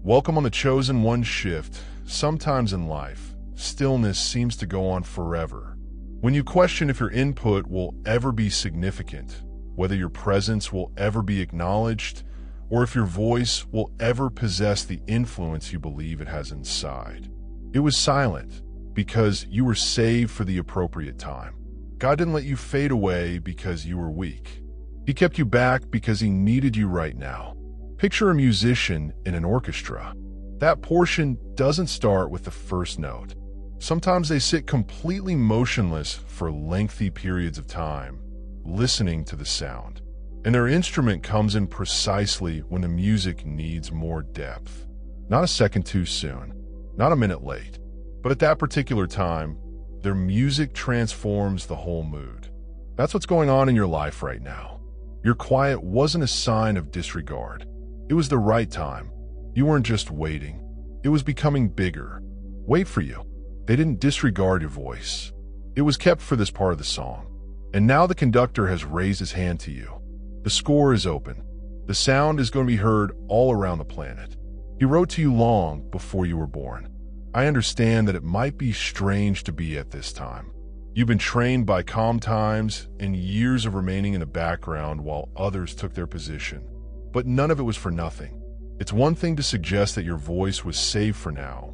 Welcome on the Chosen One shift. Sometimes in life, stillness seems to go on forever. When you question if your input will ever be significant, whether your presence will ever be acknowledged, or if your voice will ever possess the influence you believe it has inside. It was silent because you were saved for the appropriate time. God didn't let you fade away because you were weak. He kept you back because he needed you right now. Picture a musician in an orchestra. That portion doesn't start with the first note. Sometimes they sit completely motionless for lengthy periods of time, listening to the sound. And their instrument comes in precisely when the music needs more depth. Not a second too soon, not a minute late, but at that particular time, their music transforms the whole mood. That's what's going on in your life right now. Your quiet wasn't a sign of disregard. It was the right time. You weren't just waiting. It was becoming bigger. Wait for you. They didn't disregard your voice. It was kept for this part of the song. And now the conductor has raised his hand to you. The score is open. The sound is going to be heard all around the planet. He wrote to you long before you were born. I understand that it might be strange to be at this time. You've been trained by calm times and years of remaining in the background while others took their position. But none of it was for nothing. It's one thing to suggest that your voice was saved for now,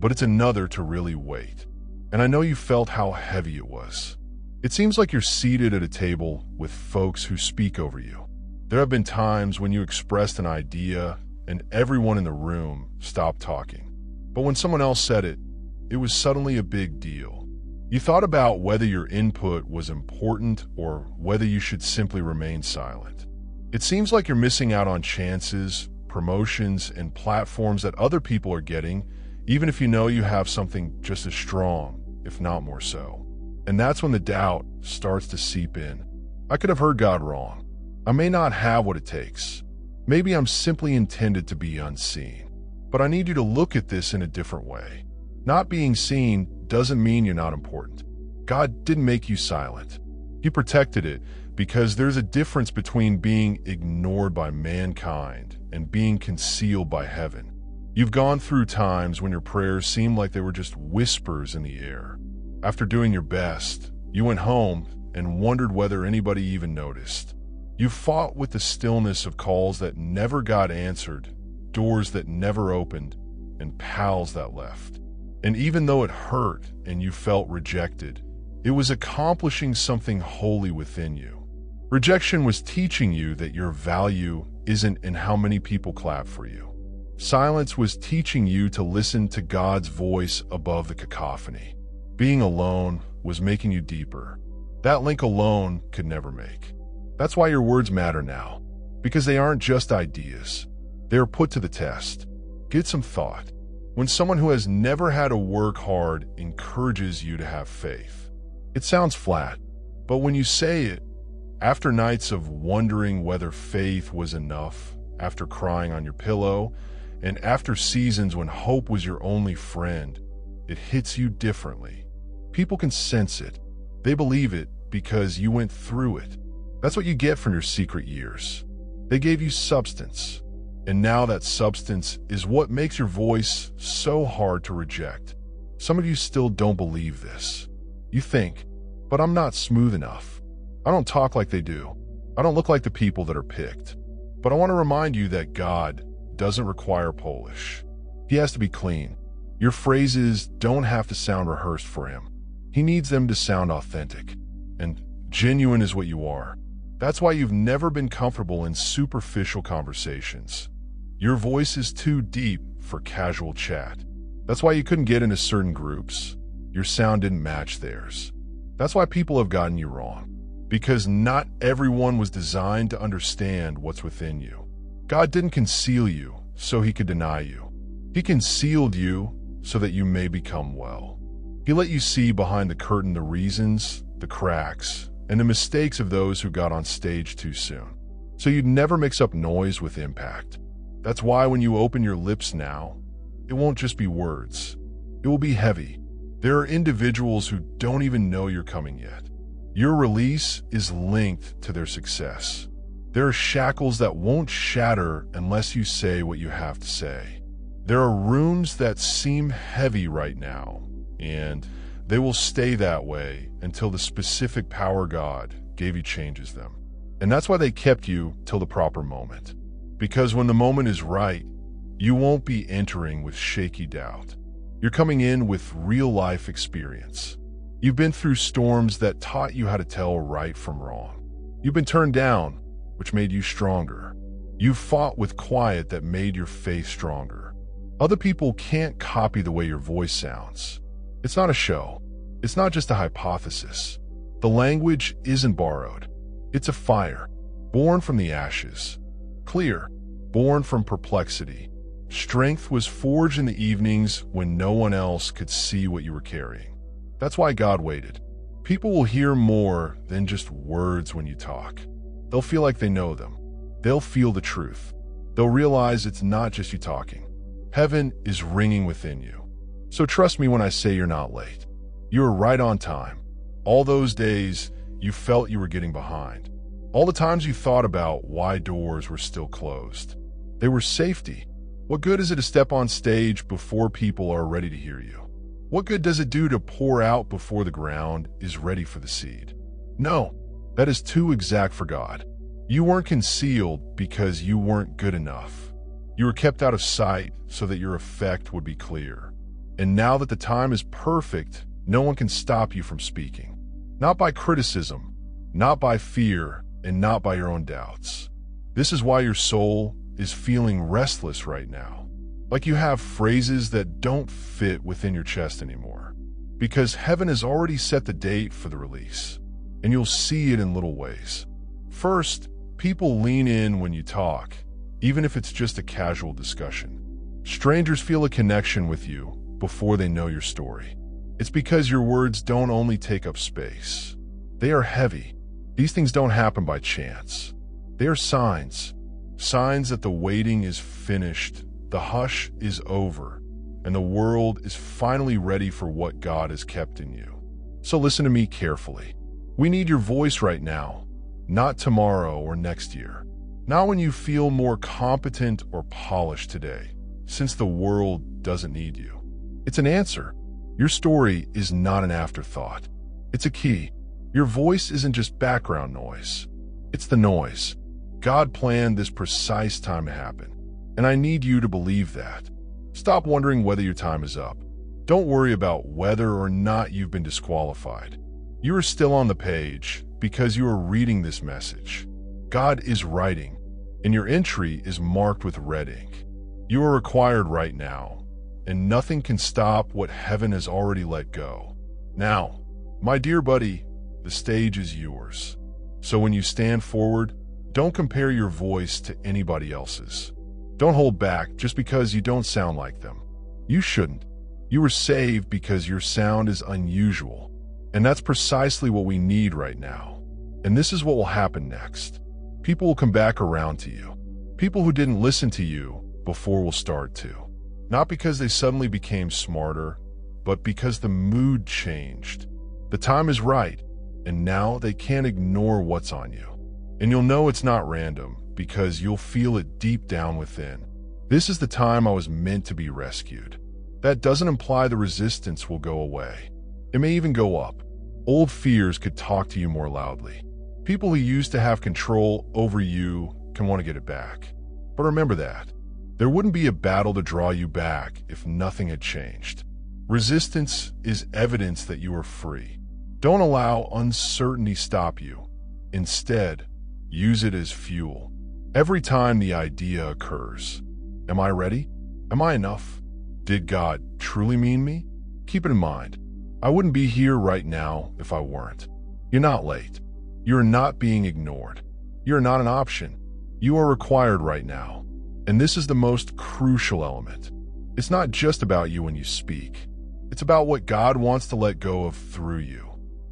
but it's another to really wait. And I know you felt how heavy it was. It seems like you're seated at a table with folks who speak over you. There have been times when you expressed an idea and everyone in the room stopped talking. But when someone else said it, it was suddenly a big deal. You thought about whether your input was important or whether you should simply remain silent. It seems like you're missing out on chances, promotions, and platforms that other people are getting, even if you know you have something just as strong, if not more so. And that's when the doubt starts to seep in. I could have heard God wrong. I may not have what it takes. Maybe I'm simply intended to be unseen. But I need you to look at this in a different way. Not being seen doesn't mean you're not important. God didn't make you silent. He protected it because there's a difference between being ignored by mankind and being concealed by heaven. You've gone through times when your prayers seemed like they were just whispers in the air. After doing your best, you went home and wondered whether anybody even noticed. You fought with the stillness of calls that never got answered, doors that never opened, and pals that left. And even though it hurt and you felt rejected, it was accomplishing something holy within you. Rejection was teaching you that your value isn't in how many people clap for you. Silence was teaching you to listen to God's voice above the cacophony. Being alone was making you deeper. That link alone could never make. That's why your words matter now, because they aren't just ideas. They are put to the test. Get some thought. When someone who has never had to work hard encourages you to have faith, it sounds flat, but when you say it, after nights of wondering whether faith was enough, after crying on your pillow, and after seasons when hope was your only friend, it hits you differently. People can sense it. They believe it because you went through it. That's what you get from your secret years. They gave you substance. And now that substance is what makes your voice so hard to reject. Some of you still don't believe this. You think, but I'm not smooth enough. I don't talk like they do. I don't look like the people that are picked. But I want to remind you that God doesn't require polish. He has to be clean. Your phrases don't have to sound rehearsed for him. He needs them to sound authentic. And genuine is what you are. That's why you've never been comfortable in superficial conversations. Your voice is too deep for casual chat. That's why you couldn't get into certain groups. Your sound didn't match theirs. That's why people have gotten you wrong. Because not everyone was designed to understand what's within you. God didn't conceal you so he could deny you. He concealed you so that you may become well. He let you see behind the curtain the reasons, the cracks, and the mistakes of those who got on stage too soon. So you'd never mix up noise with impact. That's why when you open your lips now, it won't just be words. It will be heavy. There are individuals who don't even know you're coming yet. Your release is linked to their success. There are shackles that won't shatter unless you say what you have to say. There are rooms that seem heavy right now, and they will stay that way until the specific power God gave you changes them. And that's why they kept you till the proper moment. Because when the moment is right, you won't be entering with shaky doubt. You're coming in with real-life experience. You've been through storms that taught you how to tell right from wrong. You've been turned down, which made you stronger. You've fought with quiet that made your faith stronger. Other people can't copy the way your voice sounds. It's not a show. It's not just a hypothesis. The language isn't borrowed. It's a fire, born from the ashes. Clear, born from perplexity. Strength was forged in the evenings when no one else could see what you were carrying. That's why God waited. People will hear more than just words when you talk. They'll feel like they know them. They'll feel the truth. They'll realize it's not just you talking. Heaven is ringing within you. So trust me when I say you're not late. You're right on time. All those days you felt you were getting behind. All the times you thought about why doors were still closed. They were safety. What good is it to step on stage before people are ready to hear you? What good does it do to pour out before the ground is ready for the seed? No, that is too exact for God. You weren't concealed because you weren't good enough. You were kept out of sight so that your effect would be clear. And now that the time is perfect, no one can stop you from speaking. Not by criticism, not by fear, and not by your own doubts. This is why your soul is feeling restless right now. Like you have phrases that don't fit within your chest anymore. Because heaven has already set the date for the release. And you'll see it in little ways. First, people lean in when you talk, even if it's just a casual discussion. Strangers feel a connection with you before they know your story. It's because your words don't only take up space. They are heavy. These things don't happen by chance. They are signs. Signs that the waiting is finished, the hush is over, and the world is finally ready for what God has kept in you. So listen to me carefully. We need your voice right now, not tomorrow or next year. Not when you feel more competent or polished today, since the world doesn't need you. It's an answer. Your story is not an afterthought. It's a key. Your voice isn't just background noise. It's the noise. God planned this precise time to happen, and I need you to believe that. Stop wondering whether your time is up. Don't worry about whether or not you've been disqualified. You are still on the page because you are reading this message. God is writing, and your entry is marked with red ink. You are required right now, and nothing can stop what heaven has already let go. Now, my dear buddy, the stage is yours. So when you stand forward, don't compare your voice to anybody else's. Don't hold back just because you don't sound like them. You shouldn't. You were saved because your sound is unusual. And that's precisely what we need right now. And this is what will happen next. People will come back around to you. People who didn't listen to you before will start to. Not because they suddenly became smarter, but because the mood changed. The time is right, and now they can't ignore what's on you. And you'll know it's not random because you'll feel it deep down within. This is the time I was meant to be rescued. That doesn't imply the resistance will go away. It may even go up. Old fears could talk to you more loudly. People who used to have control over you can want to get it back. But remember that. There wouldn't be a battle to draw you back if nothing had changed. Resistance is evidence that you are free. Don't allow uncertainty stop you. Instead, use it as fuel. Every time the idea occurs, am I ready? Am I enough? Did God truly mean me? Keep it in mind. I wouldn't be here right now if I weren't. You're not late. You're not being ignored. You're not an option. You are required right now. And this is the most crucial element. It's not just about you when you speak. It's about what God wants to let go of through you.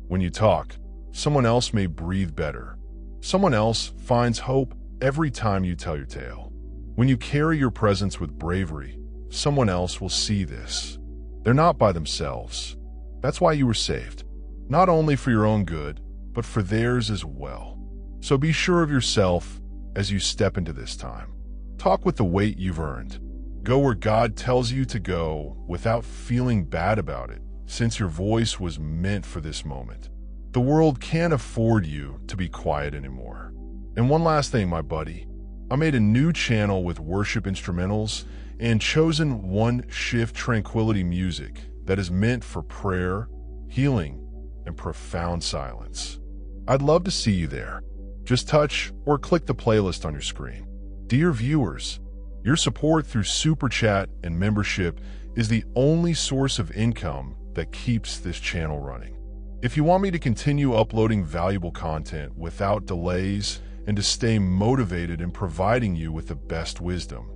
When you talk, someone else may breathe better. Someone else finds hope every time you tell your tale. When you carry your presence with bravery, someone else will see this. They're not by themselves. That's why you were saved. Not only for your own good, but for theirs as well. So be sure of yourself as you step into this time. Talk with the weight you've earned. Go where God tells you to go without feeling bad about it, since your voice was meant for this moment. The world can't afford you to be quiet anymore. And one last thing, my buddy. I made a new channel with worship instrumentals and chosen one shift tranquility music that is meant for prayer, healing, and profound silence. I'd love to see you there. Just touch or click the playlist on your screen. Dear viewers, your support through Super Chat and membership is the only source of income that keeps this channel running. If you want me to continue uploading valuable content without delays and to stay motivated in providing you with the best wisdom,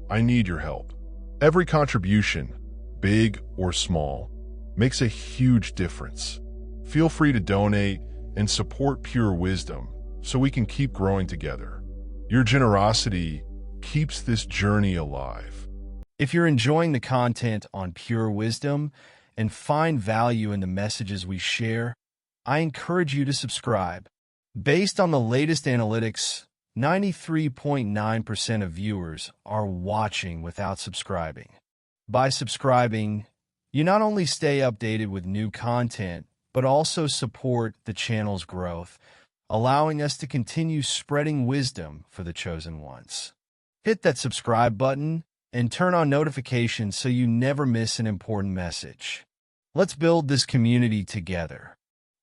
I need your help. Every contribution, big or small, makes a huge difference. Feel free to donate and support Pure Wisdom so we can keep growing together. Your generosity keeps this journey alive. If you're enjoying the content on Pure Wisdom and find value in the messages we share, I encourage you to subscribe. Based on the latest analytics, 93.9% of viewers are watching without subscribing. By subscribing, you not only stay updated with new content, but also support the channel's growth, allowing us to continue spreading wisdom for the chosen ones. Hit that subscribe button and turn on notifications so you never miss an important message. Let's build this community together.